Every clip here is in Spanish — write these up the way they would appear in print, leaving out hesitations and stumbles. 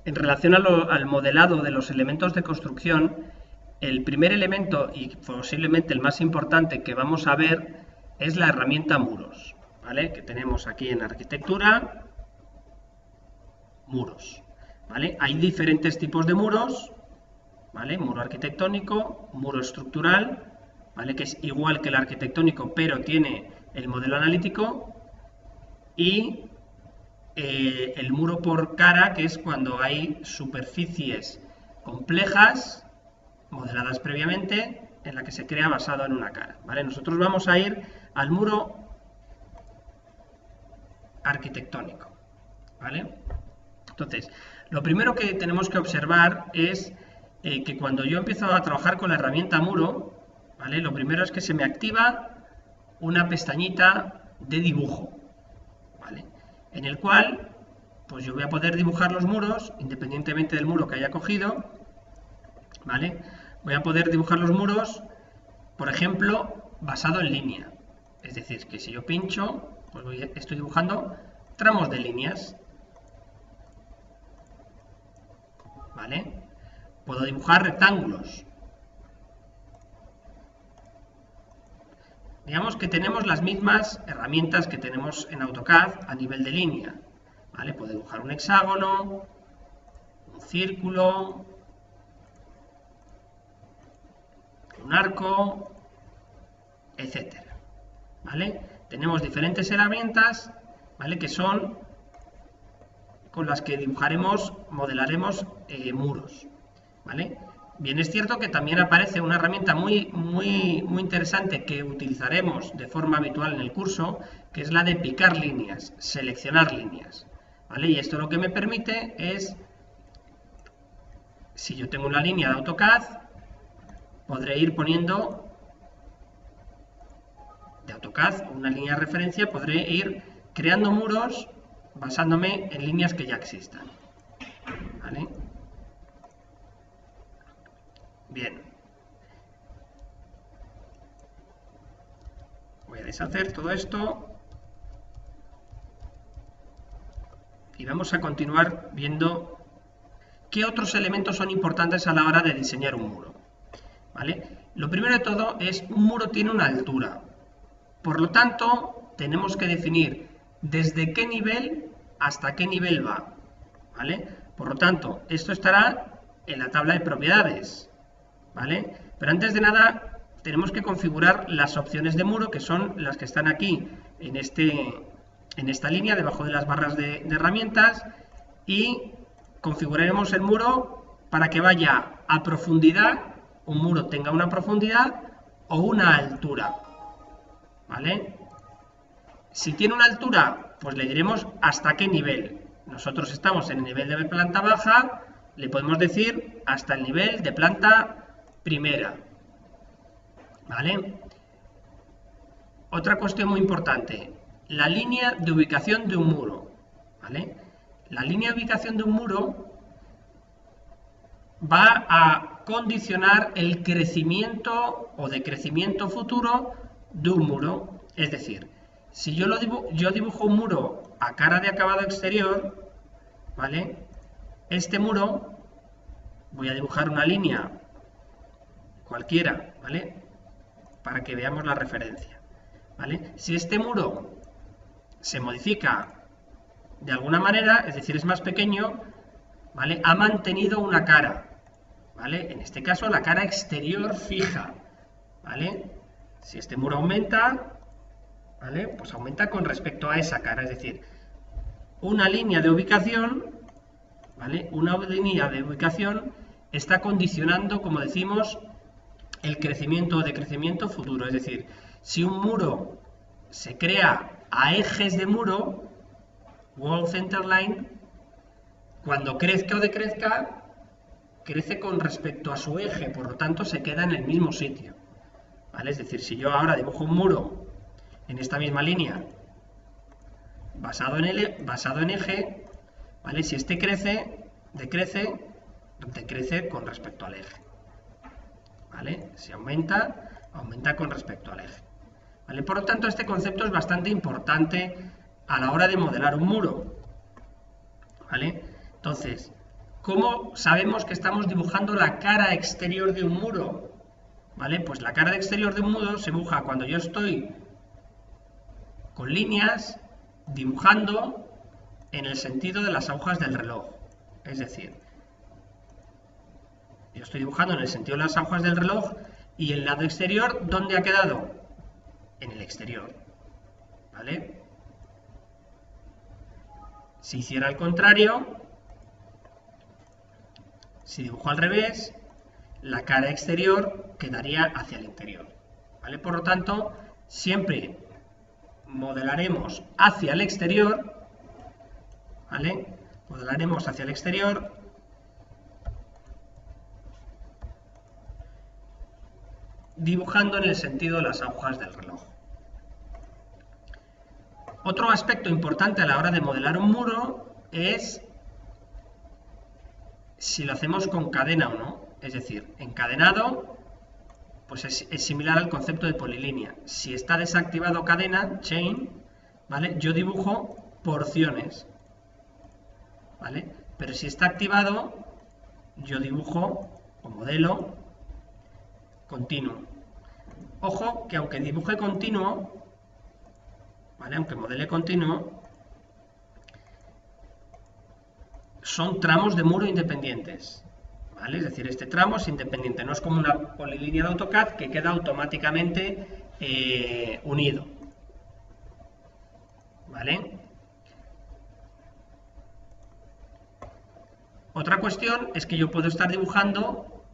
En relación al modelado de los elementos de construcción, el primer elemento y posiblemente el más importante que vamos a ver es la herramienta muros, ¿vale? Que tenemos aquí en arquitectura, muros, ¿vale? Hay diferentes tipos de muros, ¿vale? Muro arquitectónico, muro estructural, ¿vale? Que es igual que el arquitectónico, pero tiene el modelo analítico, y el muro por cara, que es cuando hay superficies complejas, modeladas previamente, en la que se crea basado en una cara, ¿vale? Nosotros vamos a ir al muro arquitectónico, ¿vale? Entonces, lo primero que tenemos que observar es que cuando yo empiezo a trabajar con la herramienta muro, ¿vale? Lo primero es que se me activa una pestañita de dibujo, ¿vale? En el cual, pues yo voy a poder dibujar los muros, independientemente del muro que haya cogido, ¿vale? Voy a poder dibujar los muros, por ejemplo, basado en línea. Es decir, que si yo pincho, pues estoy dibujando tramos de líneas, ¿vale? Puedo dibujar rectángulos. Digamos que tenemos las mismas herramientas que tenemos en AutoCAD a nivel de línea, ¿vale? Puedo dibujar un hexágono, un círculo, un arco, etcétera, ¿vale? Tenemos diferentes herramientas, ¿vale? Que son con las que dibujaremos, modelaremos muros, ¿vale? Bien, es cierto que también aparece una herramienta muy interesante que utilizaremos de forma habitual en el curso, que es la de picar líneas, seleccionar líneas, ¿vale? Y esto lo que me permite es, si yo tengo una línea de AutoCAD, podré ir poniendo de AutoCAD una línea de referencia, podré ir creando muros basándome en líneas que ya existan, ¿vale? Bien, voy a deshacer todo esto y vamos a continuar viendo qué otros elementos son importantes a la hora de diseñar un muro, ¿vale? Lo primero de todo es, un muro tiene una altura, por lo tanto tenemos que definir desde qué nivel hasta qué nivel va, ¿vale? Por lo tanto, esto estará en la tabla de propiedades, ¿vale? Pero antes de nada tenemos que configurar las opciones de muro, que son las que están aquí en esta línea debajo de las barras de herramientas, y configuraremos el muro para que vaya a profundidad, un muro tenga una profundidad o una altura, ¿vale? Si tiene una altura, pues le diremos hasta qué nivel. Nosotros estamos en el nivel de planta baja, le podemos decir hasta el nivel de planta primera, ¿vale? Otra cuestión muy importante, la línea de ubicación de un muro, ¿vale? La línea de ubicación de un muro va a condicionar el crecimiento o decrecimiento futuro de un muro. Es decir, si yo dibujo un muro a cara de acabado exterior, ¿vale? Este muro, voy a dibujar una línea cualquiera, ¿vale? Para que veamos la referencia, ¿vale? Si este muro se modifica de alguna manera, es decir, es más pequeño, ¿vale? Ha mantenido una cara, ¿vale? En este caso, la cara exterior fija, ¿vale? Si este muro aumenta, ¿vale? Pues aumenta con respecto a esa cara, es decir, una línea de ubicación, ¿vale? Una línea de ubicación está condicionando, como decimos, el crecimiento o decrecimiento futuro. Es decir, si un muro se crea a ejes de muro, wall center line, cuando crezca o decrezca, crece con respecto a su eje, por lo tanto se queda en el mismo sitio, ¿vale? Es decir, si yo ahora dibujo un muro en esta misma línea basado en eje, ¿vale? Si este decrece con respecto al eje, ¿vale? Si aumenta con respecto al eje, ¿vale? Por lo tanto, este concepto es bastante importante a la hora de modelar un muro, ¿vale? Entonces, ¿cómo sabemos que estamos dibujando la cara exterior de un muro? ¿Vale? Pues la cara exterior de un muro se dibuja cuando yo estoy con líneas dibujando en el sentido de las agujas del reloj. Es decir, yo estoy dibujando en el sentido de las agujas del reloj y el lado exterior, ¿dónde ha quedado? En el exterior. ¿Vale? Si hiciera al contrario, si dibujo al revés, la cara exterior quedaría hacia el interior. ¿Vale? Por lo tanto, siempre modelaremos hacia el exterior, ¿vale? Modelaremos hacia el exterior dibujando en el sentido de las agujas del reloj. Otro aspecto importante a la hora de modelar un muro es si lo hacemos con cadena o no. Es decir, encadenado, pues es similar al concepto de polilínea. Si está desactivado cadena, chain, ¿vale? Yo dibujo porciones, ¿vale? Pero si está activado, yo dibujo o modelo continuo. Ojo que aunque dibuje continuo, ¿vale? Aunque modele continuo, son tramos de muro independientes, ¿vale? Es decir, este tramo es independiente, no es como una polilínea de AutoCAD que queda automáticamente unido, ¿vale? Otra cuestión es que yo puedo estar dibujando,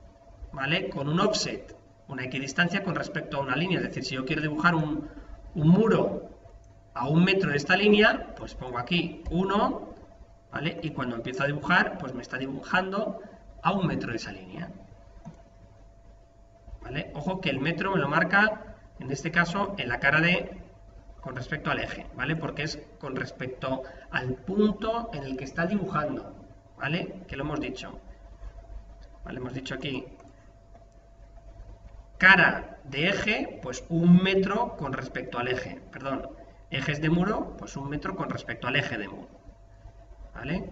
¿vale? Con un offset, una equidistancia con respecto a una línea. Es decir, si yo quiero dibujar un muro a 1 metro de esta línea, pues pongo aquí 1, ¿vale? Y cuando empiezo a dibujar, pues me está dibujando a 1 metro de esa línea, ¿vale? Ojo que el metro me lo marca, en este caso, en la cara con respecto al eje, ¿vale? Porque es con respecto al punto en el que está dibujando, ¿vale? Que lo hemos dicho, ¿vale? Hemos dicho aquí cara de eje, pues 1 metro con respecto al eje, perdón, ejes de muro, pues 1 metro con respecto al eje de muro, ¿vale?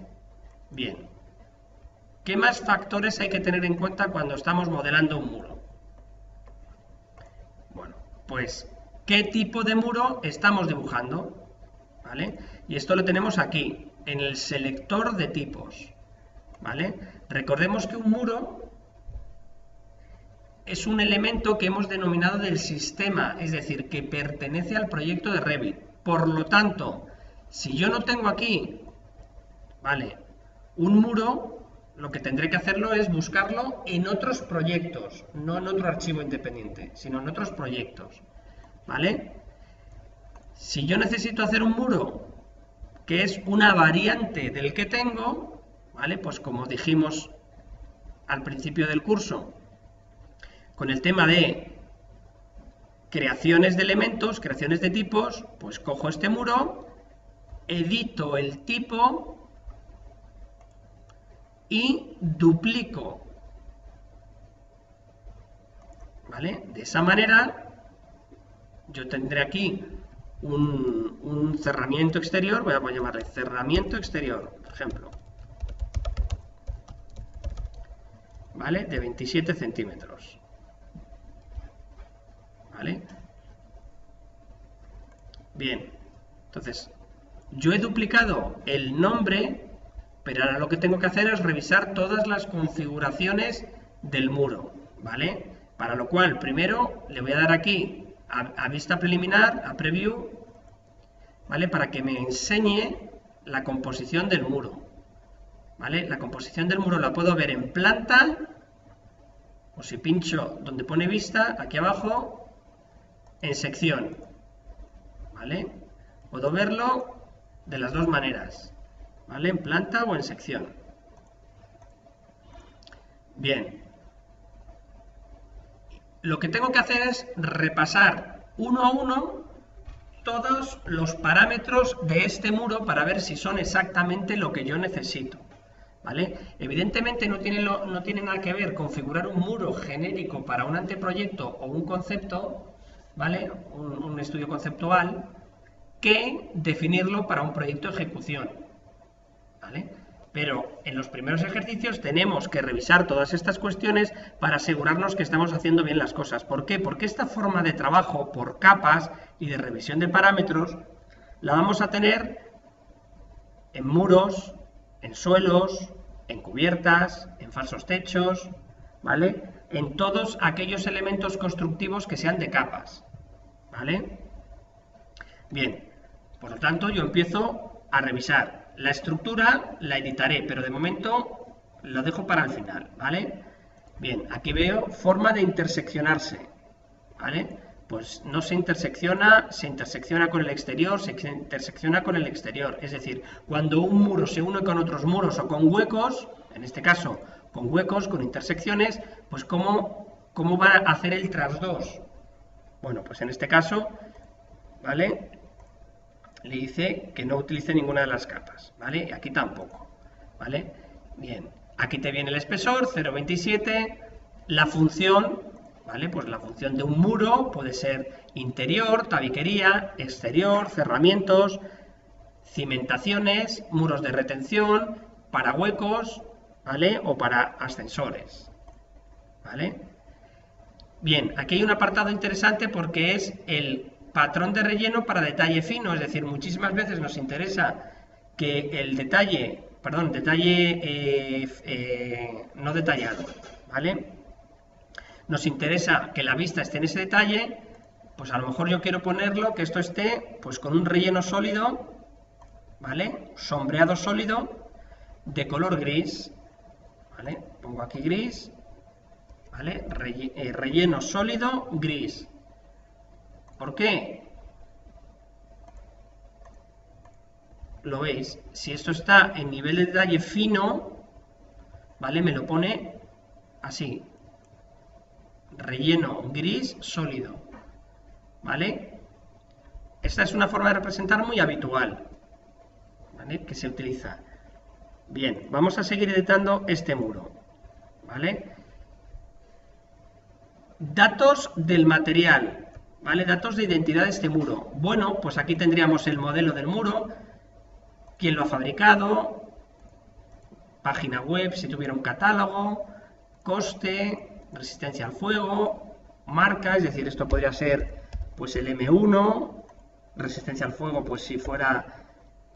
Bien. ¿Qué más factores hay que tener en cuenta cuando estamos modelando un muro? Bueno, pues, ¿qué tipo de muro estamos dibujando? ¿Vale? Y esto lo tenemos aquí, en el selector de tipos, ¿vale? Recordemos que un muro es un elemento que hemos denominado del sistema, es decir, que pertenece al proyecto de Revit. Por lo tanto, si yo no tengo aquí, ¿vale?, un muro, lo que tendré que hacerlo es buscarlo en otros proyectos, no en otro archivo independiente, sino en otros proyectos, ¿vale? Si yo necesito hacer un muro que es una variante del que tengo, ¿vale? Pues como dijimos al principio del curso, con el tema de creaciones de elementos, creaciones de tipos, pues cojo este muro, edito el tipo y duplico, ¿vale? De esa manera yo tendré aquí un cerramiento exterior, voy a llamarle cerramiento exterior, por ejemplo, ¿vale? De 27 centímetros, ¿vale? Bien, entonces yo he duplicado el nombre, pero ahora lo que tengo que hacer es revisar todas las configuraciones del muro, ¿vale? Para lo cual, primero le voy a dar aquí a vista preliminar, a preview, ¿vale? Para que me enseñe la composición del muro, ¿vale? La composición del muro la puedo ver en planta, o si pincho donde pone vista, aquí abajo, en sección, ¿vale? Puedo verlo de las dos maneras, ¿vale? En planta o en sección. Bien. Lo que tengo que hacer es repasar uno a uno todos los parámetros de este muro para ver si son exactamente lo que yo necesito, ¿vale? Evidentemente no tiene nada que ver configurar un muro genérico para un anteproyecto o un concepto, ¿vale? Un estudio conceptual, que definirlo para un proyecto de ejecución, ¿vale? Pero en los primeros ejercicios tenemos que revisar todas estas cuestiones para asegurarnos que estamos haciendo bien las cosas. ¿Por qué? Porque esta forma de trabajo por capas y de revisión de parámetros la vamos a tener en muros, en suelos, en cubiertas, en falsos techos, ¿vale? En todos aquellos elementos constructivos que sean de capas, ¿vale? Bien, por lo tanto yo empiezo a revisar. La estructura la editaré, pero de momento lo dejo para el final, ¿vale? Bien, aquí veo forma de interseccionarse, ¿vale? Pues no se intersecciona con el exterior, se intersecciona con el exterior. Es decir, cuando un muro se une con otros muros o con huecos, en este caso con huecos, con intersecciones, pues ¿cómo van a hacer el trasdos? Bueno, pues en este caso, ¿vale? Le dice que no utilice ninguna de las capas, ¿vale? Y aquí tampoco, ¿vale? Bien, aquí te viene el espesor, 0,27, la función, ¿vale? Pues la función de un muro puede ser interior, tabiquería, exterior, cerramientos, cimentaciones, muros de retención, para huecos, ¿vale? O para ascensores, ¿vale? Bien, aquí hay un apartado interesante porque es el patrón de relleno para detalle fino, es decir, muchísimas veces nos interesa que el detalle, perdón, no detallado, ¿vale? Nos interesa que la vista esté en ese detalle, pues a lo mejor yo quiero ponerlo, que esto esté pues con un relleno sólido, ¿vale? Sombreado sólido de color gris, ¿vale? Pongo aquí gris, ¿vale? Relleno sólido gris. ¿Por qué? Lo veis, si esto está en nivel de detalle fino, ¿vale? Me lo pone así, relleno gris sólido, ¿vale? Esta es una forma de representar muy habitual, ¿vale? Que se utiliza. Bien, vamos a seguir editando este muro, ¿vale? Datos del material. ¿Vale? Datos de identidad de este muro. Bueno, pues aquí tendríamos el modelo del muro, quién lo ha fabricado, página web si tuviera un catálogo, coste, resistencia al fuego, marca, es decir, esto podría ser pues el M1, resistencia al fuego pues si fuera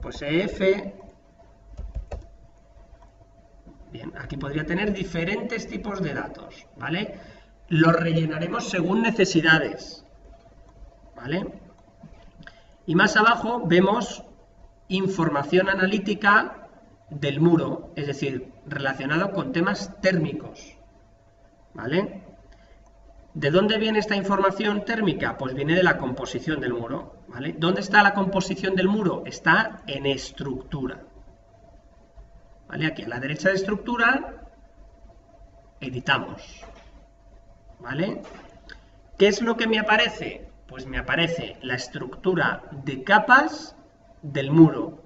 pues EF. Bien, aquí podría tener diferentes tipos de datos, ¿vale? Los rellenaremos según necesidades, ¿vale? Y más abajo vemos información analítica del muro, es decir, relacionado con temas térmicos, ¿vale? ¿De dónde viene esta información térmica? Pues viene de la composición del muro, ¿vale? ¿Dónde está la composición del muro? Está en estructura, ¿vale? Aquí a la derecha de estructura editamos, ¿vale? ¿Qué es lo que me aparece? Pues me aparece la estructura de capas del muro,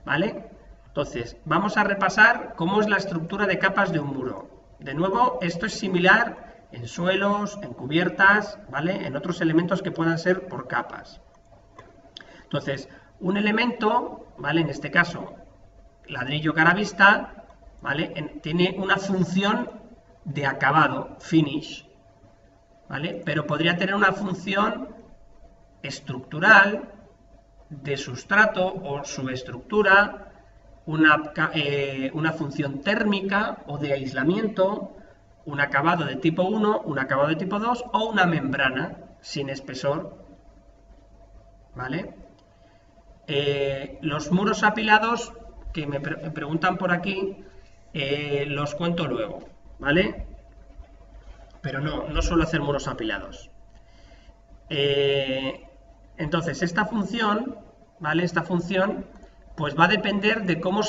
¿vale? Entonces, vamos a repasar cómo es la estructura de capas de un muro. De nuevo, esto es similar en suelos, en cubiertas, ¿vale? En otros elementos que puedan ser por capas. Entonces, un elemento, ¿vale? En este caso, ladrillo cara vista, ¿vale? Tiene una función de acabado, finish, ¿vale? Pero podría tener una función estructural, de sustrato o subestructura, una función térmica o de aislamiento, un acabado de tipo 1, un acabado de tipo 2 o una membrana sin espesor, ¿vale? Los muros apilados, que me preguntan por aquí, los cuento luego, ¿vale? Pero no suelo hacer muros apilados. Entonces, esta función, ¿vale? Esta función, pues va a depender de cómo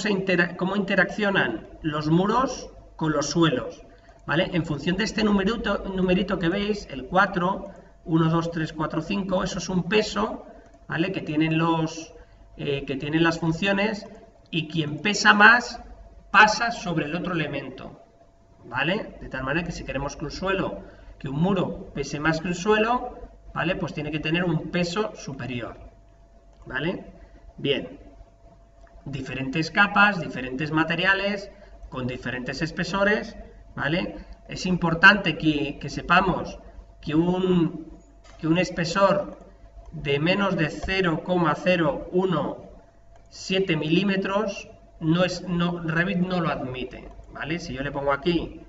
interaccionan los muros con los suelos, ¿vale? En función de este numerito que veis, el 4, 1, 2, 3, 4, 5, eso es un peso, ¿vale? Que tienen las funciones, y quien pesa más pasa sobre el otro elemento, ¿vale? De tal manera que si queremos que un muro pese más que un suelo, ¿vale? Pues tiene que tener un peso superior, ¿vale? Bien. diferentes capas, diferentes materiales, con diferentes espesores, ¿vale? Es importante que sepamos que un espesor de menos de 0,017 milímetros Revit no lo admite, ¿vale? Si yo le pongo aquí,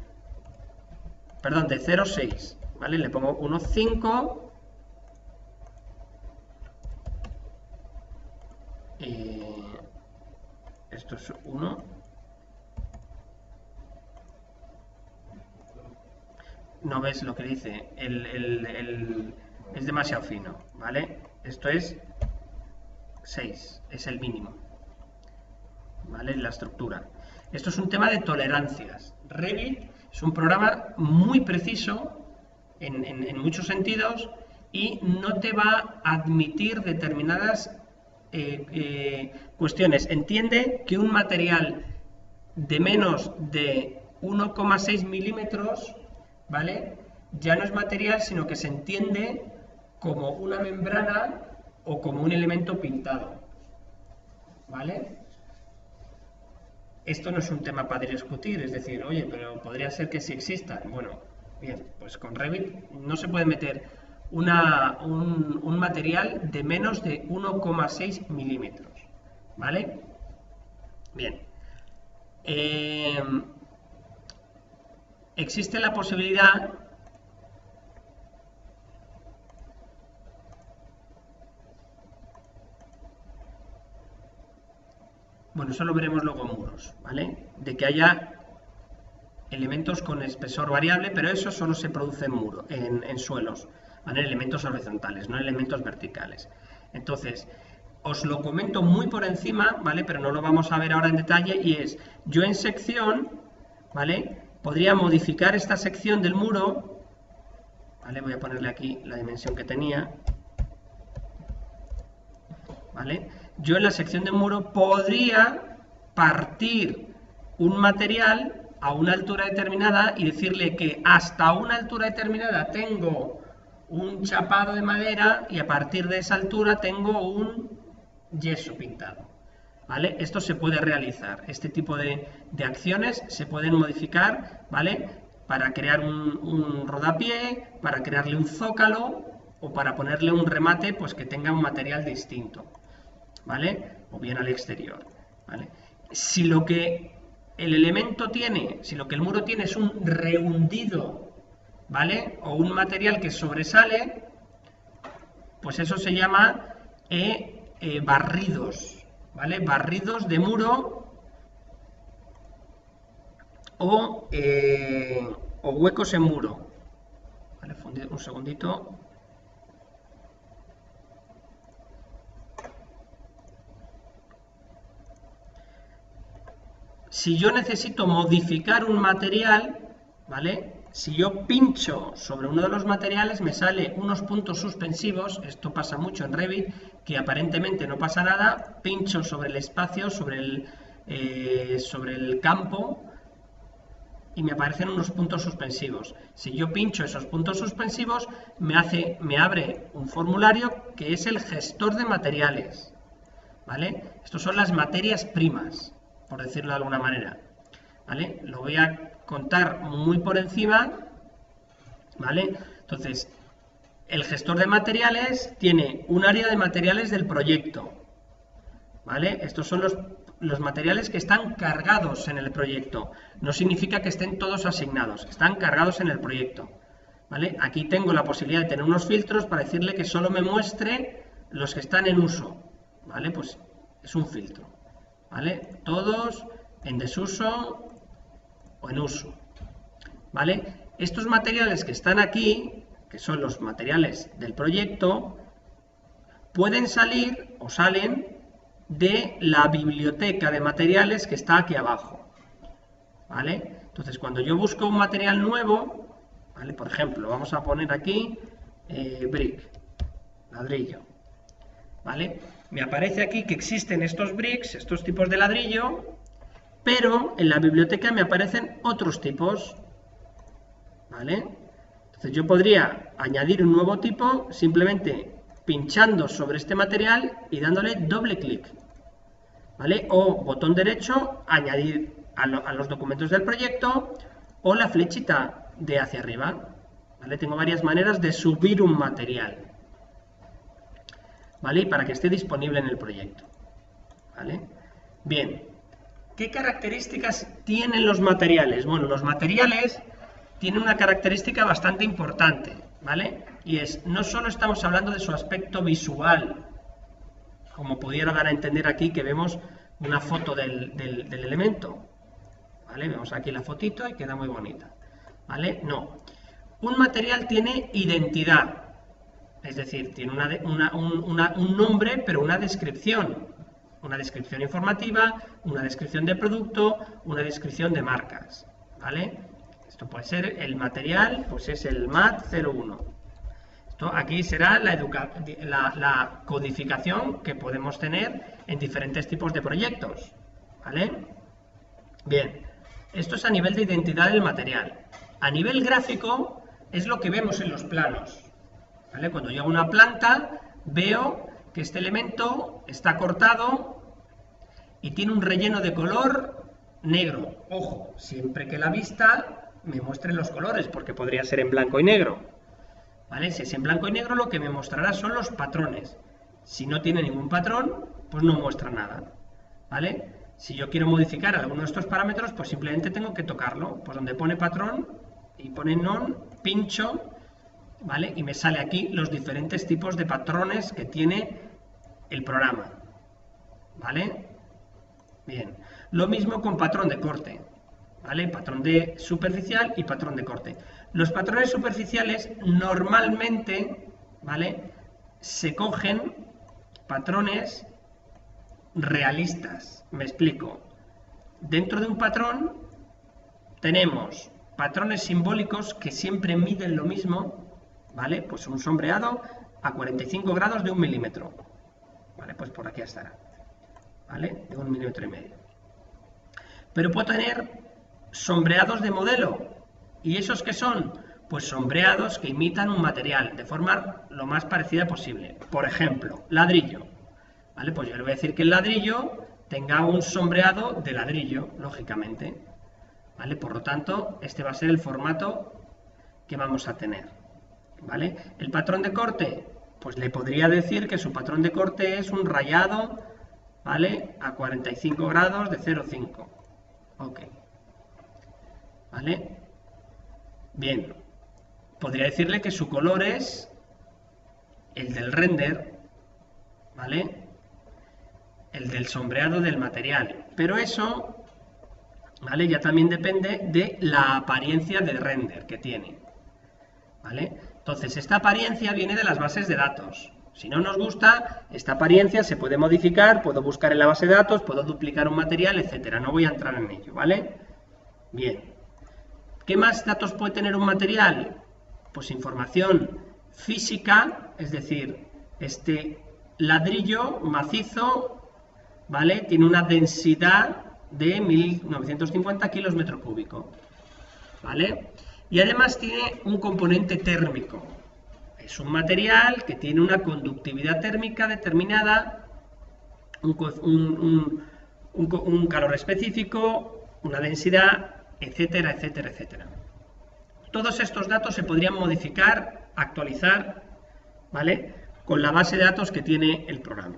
perdón, de 0,6, ¿vale? Le pongo 1,5 esto es 1. No ves lo que dice, es demasiado fino, ¿vale? Esto es 6, es el mínimo, ¿vale? La estructura. Esto es un tema de tolerancias. Revit es un programa muy preciso en muchos sentidos y no te va a admitir determinadas cuestiones. Entiende que un material de menos de 1,6 milímetros, ¿vale? Ya no es material, sino que se entiende como una membrana o como un elemento pintado, ¿vale? Esto no es un tema para discutir, es decir, oye, pero podría ser que sí exista. Bueno, bien, pues con Revit no se puede meter un material de menos de 1,6 milímetros, ¿vale? Bien. Existe la posibilidad bueno, eso lo veremos luego en muros, ¿vale? De que haya elementos con espesor variable, pero eso solo se produce en suelos, ¿vale? En elementos horizontales, no en elementos verticales. Entonces, os lo comento muy por encima, ¿vale? Pero no lo vamos a ver ahora en detalle, y es, yo en sección, ¿vale? Podría modificar esta sección del muro, ¿vale? Voy a ponerle aquí la dimensión que tenía, ¿vale? Yo en la sección de muro podría partir un material a una altura determinada y decirle que hasta una altura determinada tengo un chapado de madera y a partir de esa altura tengo un yeso pintado, ¿vale? Esto se puede realizar, este tipo de acciones se pueden modificar, ¿vale? Para crear un rodapié, para crearle un zócalo o para ponerle un remate pues que tenga un material distinto, ¿vale? O bien al exterior, ¿vale? Si lo que el elemento tiene, si lo que el muro tiene es un rehundido, ¿vale? O un material que sobresale, pues eso se llama barridos, ¿vale? Barridos de muro o huecos en muro, ¿vale? Un segundito. Si yo necesito modificar un material, ¿vale? Si yo pincho sobre uno de los materiales me sale unos puntos suspensivos, esto pasa mucho en Revit, que aparentemente no pasa nada, pincho sobre el espacio, sobre el campo y me aparecen unos puntos suspensivos. Si yo pincho esos puntos suspensivos me abre un formulario que es el gestor de materiales, ¿vale? Estos son las materias primas, por decirlo de alguna manera, ¿vale? Lo voy a contar muy por encima, ¿vale? Entonces, el gestor de materiales tiene un área de materiales del proyecto, ¿vale? Estos son los materiales que están cargados en el proyecto. No significa que estén todos asignados, están cargados en el proyecto, ¿vale? Aquí tengo la posibilidad de tener unos filtros para decirle que solo me muestre los que están en uso, ¿vale? Pues es un filtro, ¿vale? Todos en desuso o en uso, ¿vale? Estos materiales que están aquí, que son los materiales del proyecto, pueden salir o salen de la biblioteca de materiales que está aquí abajo, ¿vale? Entonces, cuando yo busco un material nuevo, ¿vale? Por ejemplo, vamos a poner aquí brick, ladrillo, ¿vale? Me aparece aquí que existen estos bricks, estos tipos de ladrillo, pero en la biblioteca me aparecen otros tipos, ¿vale? Entonces yo podría añadir un nuevo tipo simplemente pinchando sobre este material y dándole doble clic, ¿vale? O botón derecho, añadir a los documentos del proyecto, o la flechita de hacia arriba, ¿vale? Tengo varias maneras de subir un material, ¿vale? Para que esté disponible en el proyecto, ¿vale? Bien, ¿qué características tienen los materiales? Bueno, los materiales tienen una característica bastante importante, ¿vale? Y es, no solo estamos hablando de su aspecto visual, como pudiera dar a entender aquí que vemos una foto del elemento, ¿vale? Vemos aquí la fotito y queda muy bonita, ¿vale? No. Un material tiene identidad, es decir, tiene un nombre, pero una descripción informativa, una descripción de producto, una descripción de marcas, ¿vale? Esto puede ser el material, pues es el MAT01. Esto aquí será la codificación que podemos tener en diferentes tipos de proyectos, ¿vale? Bien, esto es a nivel de identidad del material. A nivel gráfico es lo que vemos en los planos, ¿vale? Cuando yo hago una planta, veo que este elemento está cortado y tiene un relleno de color negro. Ojo, siempre que la vista me muestre los colores, porque podría ser en blanco y negro, ¿vale? Si es en blanco y negro, lo que me mostrará son los patrones. Si no tiene ningún patrón, pues no muestra nada, ¿vale? Si yo quiero modificar alguno de estos parámetros, pues simplemente tengo que tocarlo. Pues donde pone patrón y pone non, pincho, ¿vale? Y me sale aquí los diferentes tipos de patrones que tiene el programa, ¿vale? Bien, lo mismo con patrón de corte, ¿vale? Patrón de superficial y patrón de corte. Los patrones superficiales normalmente, ¿vale? Se cogen patrones realistas. Me explico. Dentro de un patrón tenemos patrones simbólicos que siempre miden lo mismo, ¿vale? Pues un sombreado a 45 grados de 1 milímetro, ¿vale? Pues por aquí estará, ¿vale? De 1,5 milímetros. Pero puedo tener sombreados de modelo. ¿Y esos qué son? Pues sombreados que imitan un material de forma lo más parecida posible. Por ejemplo, ladrillo, ¿vale? Pues yo le voy a decir que el ladrillo tenga un sombreado de ladrillo, lógicamente, ¿vale? Por lo tanto, este va a ser el formato que vamos a tener, ¿vale? El patrón de corte, pues le podría decir que su patrón de corte es un rayado, ¿vale? A 45 grados de 0,5. Ok. ¿Vale? Bien. Podría decirle que su color es el del render, ¿vale? El del sombreado del material. Pero eso, ¿vale? Ya también depende de la apariencia del render que tiene, ¿vale? Entonces, esta apariencia viene de las bases de datos. Si no nos gusta, esta apariencia se puede modificar, puedo buscar en la base de datos, puedo duplicar un material, etcétera. No voy a entrar en ello, ¿vale? Bien. ¿Qué más datos puede tener un material? Pues información física, es decir, este ladrillo macizo, ¿vale? Tiene una densidad de 1950 kilos metro cúbico, ¿vale? Y además tiene un componente térmico. Es un material que tiene una conductividad térmica determinada, un calor específico, una densidad, etcétera, etcétera, etcétera. Todos estos datos se podrían modificar, actualizar, ¿vale? Con la base de datos que tiene el programa.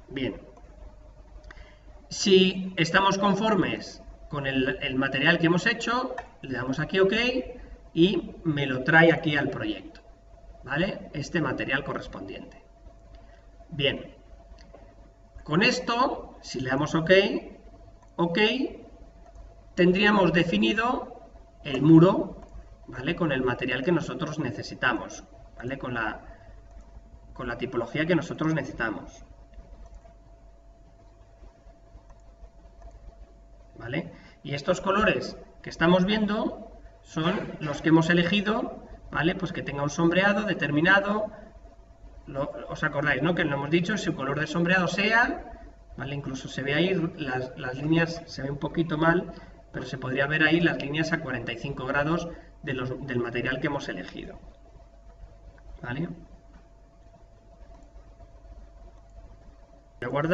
Bien. Si estamos conformes con el material que hemos hecho, le damos aquí OK y me lo trae aquí al proyecto, ¿vale? Este material correspondiente. Bien. Con esto, si le damos OK, tendríamos definido el muro, ¿vale? Con el material que nosotros necesitamos, ¿vale? Con la tipología que nosotros necesitamos, ¿vale? Y estos colores que estamos viendo son los que hemos elegido, ¿vale? Pues que tenga un sombreado determinado. ¿Os acordáis, no? Que lo hemos dicho, si el color de sombreado sea, ¿vale? Incluso se ve ahí, las líneas se ve un poquito mal, pero se podría ver ahí las líneas a 45 grados del material que hemos elegido, ¿vale? Voy a guardar.